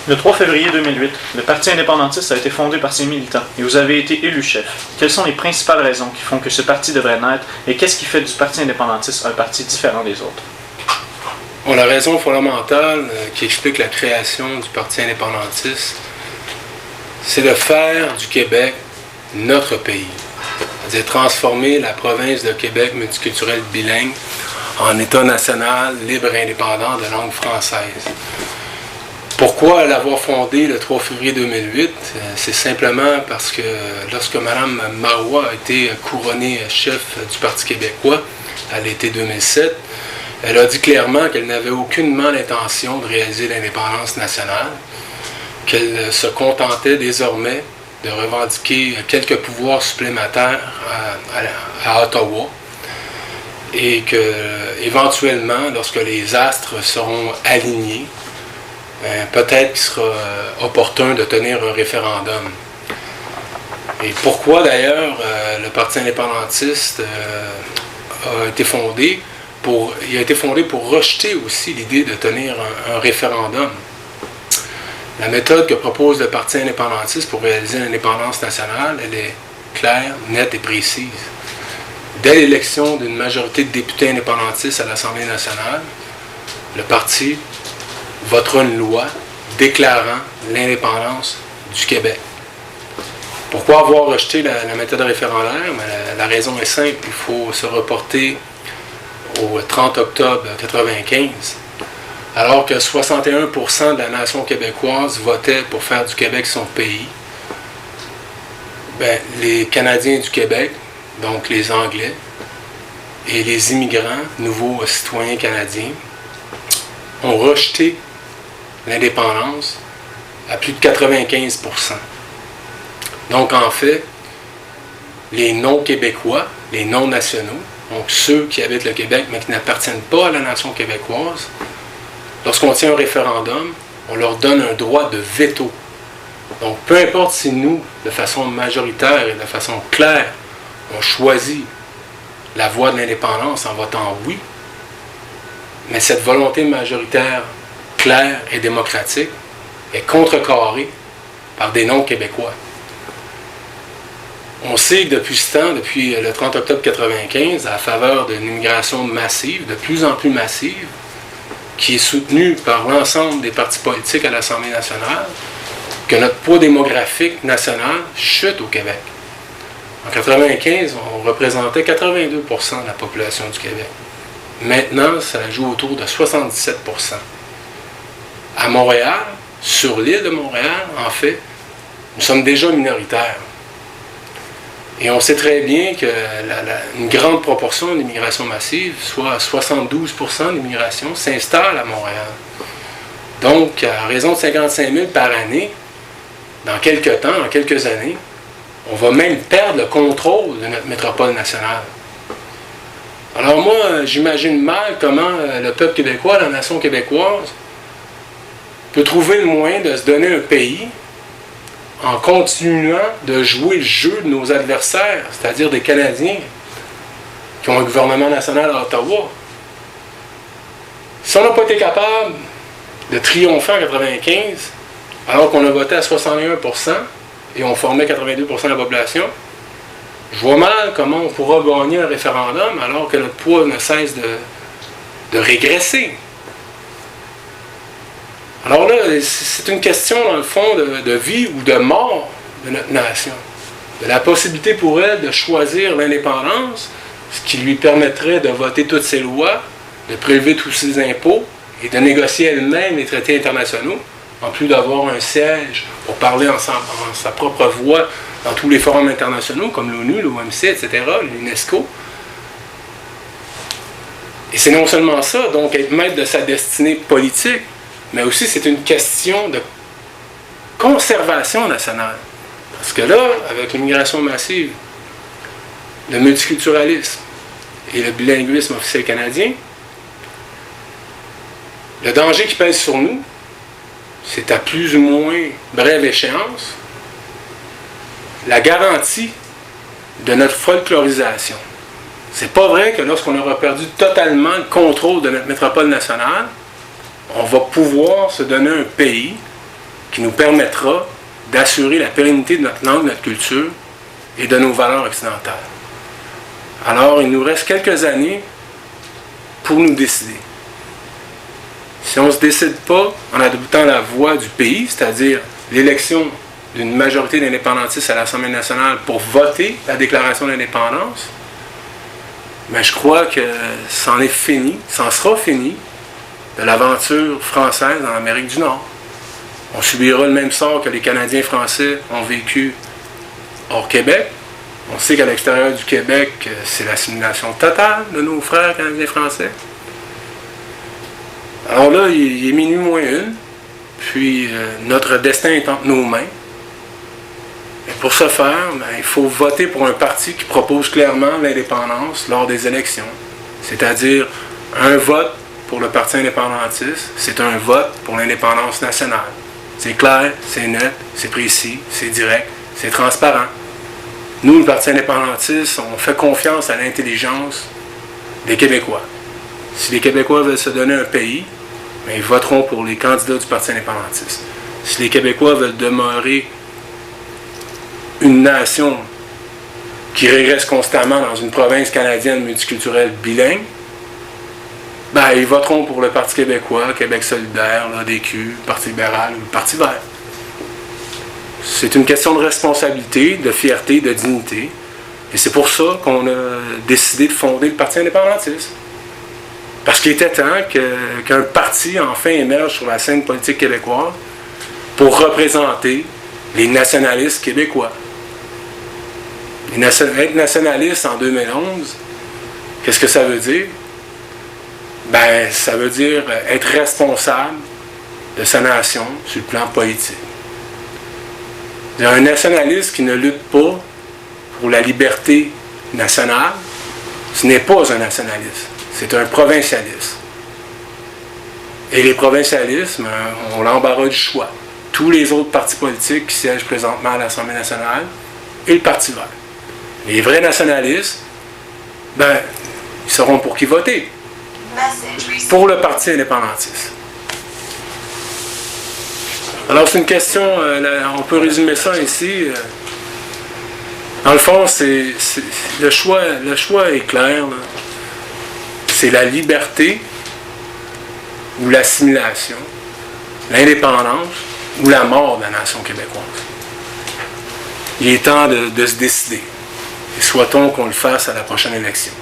Le 3 février 2008, le Parti indépendantiste a été fondé par ses militants et vous avez été élu chef. Quelles sont les principales raisons qui font que ce parti devrait naître et qu'est-ce qui fait du Parti indépendantiste un parti différent des autres? Bon, la raison fondamentale qui explique la création du Parti indépendantiste, c'est de faire du Québec notre pays. C'est-à-dire transformer la province de Québec multiculturelle bilingue en État national libre et indépendant de langue française. Pourquoi l'avoir fondé le 3 février 2008? C'est simplement parce que lorsque Mme Marois a été couronnée chef du Parti québécois à l'été 2007, elle a dit clairement qu'elle n'avait aucunement l'intention de réaliser l'indépendance nationale, qu'elle se contentait désormais de revendiquer quelques pouvoirs supplémentaires à Ottawa et que, éventuellement, lorsque les astres seront alignés, peut-être qu'il sera opportun de tenir un référendum. Et pourquoi d'ailleurs le Parti indépendantiste a été fondé? Il a été fondé pour rejeter aussi l'idée de tenir un référendum. La méthode que propose le Parti indépendantiste pour réaliser l'indépendance nationale, elle est claire, nette et précise. Dès l'élection d'une majorité de députés indépendantistes à l'Assemblée nationale, le Parti votera une loi déclarant l'indépendance du Québec. Pourquoi avoir rejeté la méthode référendaire? La raison est simple, il faut se reporter au 30 octobre 1995, alors que 61% de la nation québécoise votait pour faire du Québec son pays. Les Canadiens du Québec, donc les Anglais, et les immigrants, nouveaux citoyens canadiens, ont rejeté l'indépendance à plus de 95%. Donc, en fait, les non-québécois, les non-nationaux, donc ceux qui habitent le Québec mais qui n'appartiennent pas à la nation québécoise, lorsqu'on tient un référendum, on leur donne un droit de veto. Donc, peu importe si nous, de façon majoritaire et de façon claire, on choisit la voie de l'indépendance en votant oui, mais cette volonté majoritaire claire et démocratique est contrecarrée par des non-québécois. On sait que depuis ce temps, depuis le 30 octobre 1995, à la faveur d'une immigration massive, de plus en plus massive, qui est soutenue par l'ensemble des partis politiques à l'Assemblée nationale, que notre poids démographique national chute au Québec. En 1995, on représentait 82% de la population du Québec. Maintenant, ça joue autour de 77%. À Montréal, sur l'île de Montréal, en fait, nous sommes déjà minoritaires. Et on sait très bien qu'une grande proportion de l'immigration massive, soit 72% de l'immigration, s'installe à Montréal. Donc, à raison de 55 000 par année, dans quelques temps, en quelques années, on va même perdre le contrôle de notre métropole nationale. Alors moi, j'imagine mal comment le peuple québécois, la nation québécoise, peut trouver le moyen de se donner un pays en continuant de jouer le jeu de nos adversaires, c'est-à-dire des Canadiens qui ont un gouvernement national à Ottawa. Si on n'a pas été capable de triompher en 1995, alors qu'on a voté à 61% et on formait 82% de la population, je vois mal comment on pourra gagner un référendum alors que notre poids ne cesse de régresser. Alors là, c'est une question, dans le fond, de vie ou de mort de notre nation. De la possibilité pour elle de choisir l'indépendance, ce qui lui permettrait de voter toutes ses lois, de prélever tous ses impôts et de négocier elle-même les traités internationaux, en plus d'avoir un siège pour parler en sa propre voix dans tous les forums internationaux, comme l'ONU, l'OMC, etc., l'UNESCO. Et c'est non seulement ça, donc être maître de sa destinée politique, mais aussi c'est une question de conservation nationale. Parce que là, avec l'immigration massive, le multiculturalisme et le bilinguisme officiel canadien, le danger qui pèse sur nous, c'est à plus ou moins brève échéance la garantie de notre folklorisation. C'est pas vrai que lorsqu'on aura perdu totalement le contrôle de notre métropole nationale, on va pouvoir se donner un pays qui nous permettra d'assurer la pérennité de notre langue, de notre culture et de nos valeurs occidentales. Alors, il nous reste quelques années pour nous décider. Si on ne se décide pas en adoptant la voie du pays, c'est-à-dire l'élection d'une majorité d'indépendantistes à l'Assemblée nationale pour voter la déclaration d'indépendance, mais je crois que c'en est fini, c'en sera fini de l'aventure française en Amérique du Nord. On subira le même sort que les Canadiens français ont vécu hors Québec. On sait qu'à l'extérieur du Québec, c'est l'assimilation totale de nos frères Canadiens français. Alors là, il est minuit moins une, puis notre destin est entre nos mains. Et pour ce faire, il faut voter pour un parti qui propose clairement l'indépendance lors des élections. C'est-à-dire un vote pour le Parti indépendantiste, c'est un vote pour l'indépendance nationale. C'est clair, c'est net, c'est précis, c'est direct, c'est transparent. Nous, le Parti indépendantiste, on fait confiance à l'intelligence des Québécois. Si les Québécois veulent se donner un pays, ils voteront pour les candidats du Parti indépendantiste. Si les Québécois veulent demeurer une nation qui régresse constamment dans une province canadienne multiculturelle bilingue, ils voteront pour le Parti québécois, Québec solidaire, l'ADQ, Parti libéral ou le Parti vert. C'est une question de responsabilité, de fierté, de dignité. Et c'est pour ça qu'on a décidé de fonder le Parti indépendantiste. Parce qu'il était temps qu'un parti enfin émerge sur la scène politique québécoise pour représenter les nationalistes québécois. Être nationaliste en 2011, qu'est-ce que ça veut dire? Ça veut dire être responsable de sa nation sur le plan politique. Un nationaliste qui ne lutte pas pour la liberté nationale, ce n'est pas un nationaliste, c'est un provincialiste. Et les provincialistes ont l'embarras du choix. Tous les autres partis politiques qui siègent présentement à l'Assemblée nationale et le Parti vert. Les vrais nationalistes, ils sauront pour qui voter. Pour le Parti indépendantiste. Alors, c'est une question, on peut résumer ça ici. Dans le fond, le choix est clair. Là. C'est la liberté ou l'assimilation, l'indépendance ou la mort de la nation québécoise. Il est temps de se décider. Et souhaitons qu'on le fasse à la prochaine élection.